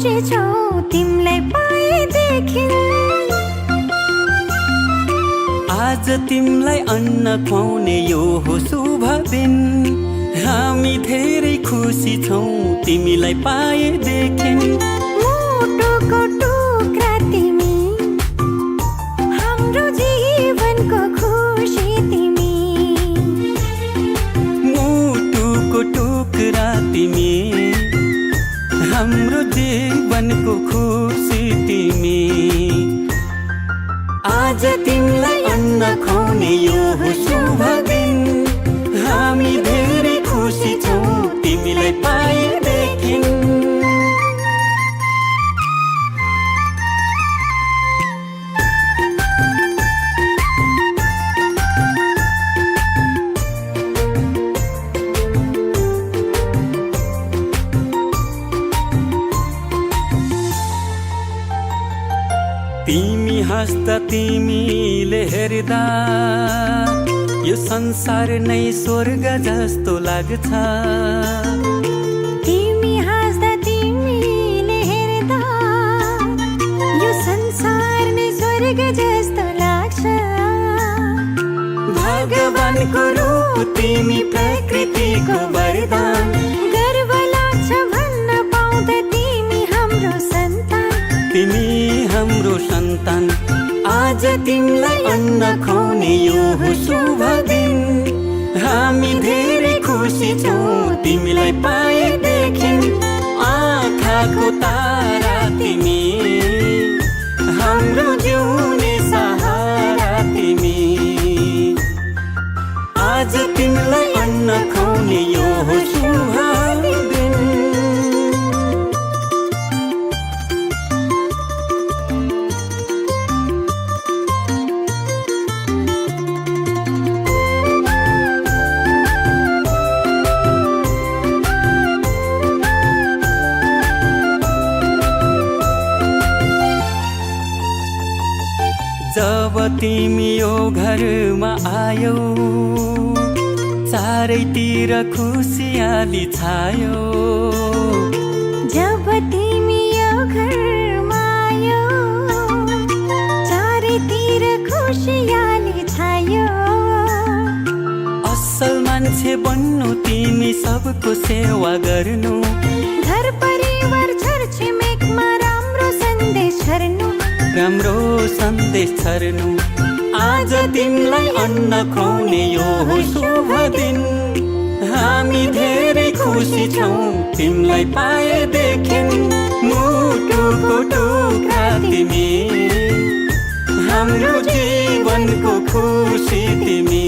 खुसी छौ तिमीलाई पाएदेखि। आज तिमीलाई अन्न खुवाउने यो हो शुभ दिन। हामी धेरै खुसी छौ तिमीलाई पाएदेखि। मुटुको टुक्रा तिमी, हाम्रो जीवनको खुसी तिमी। मुटुको टुक्रा तिमी, हाम्रो जीवनको खुसी तिमी। आज तिमीलाई अन्न खुवाउने यो हो शुभ दिन। हामी धेरै खुसी छौ तिमीलाई पाएदेखि। तिमी हाँस्दा तिमीले हेर्दा यो संसार नै स्वर्ग जस्तो लाग्छ। तिमी हाँस्दा तिमीले हेर्दा यो संसार नै स्वर्ग जस्तो लाग्छ। भगवानको रूप तिमी, प्रकृतिको वरदान। गर्व लाग्छ भन्न पाउँदा तिमी हाम्रो सन्तान। तिमी हाम्रो सन्तान। आज तिमीलाई अन्न खुवाउने यो हो शुभ दिन। हामी धेरै खुसी छौ तिमीलाई पाएदेखि। आँखाको तारा तिमी, हाम्रो जिउने सहारा तिमी। आज तिमीलाई अन्न खुवाउने यो हो शुभ दिन। जब तिमी यो घरमा आयौ, चारैतिर खुसियाली छायो। जब तिमी यो घरमा आयौ, चारैतिर खुसियाली छायो। असल मान्छे बन्नु तिमी, सबको सेवा गर्नु। घर परिवार छरछिमेकमा राम्रो सन्देश छर्नु। राम्रो सन्देश छर्नु। आज तिमीलाई अन्न खुवाउने यो हो शुभ दिन। हामी धेरै खुसी छौ तिमीलाई पाएदेखि। मुटुको टुक्रा तिमी, हाम्रो जीवनको खुसी तिमी।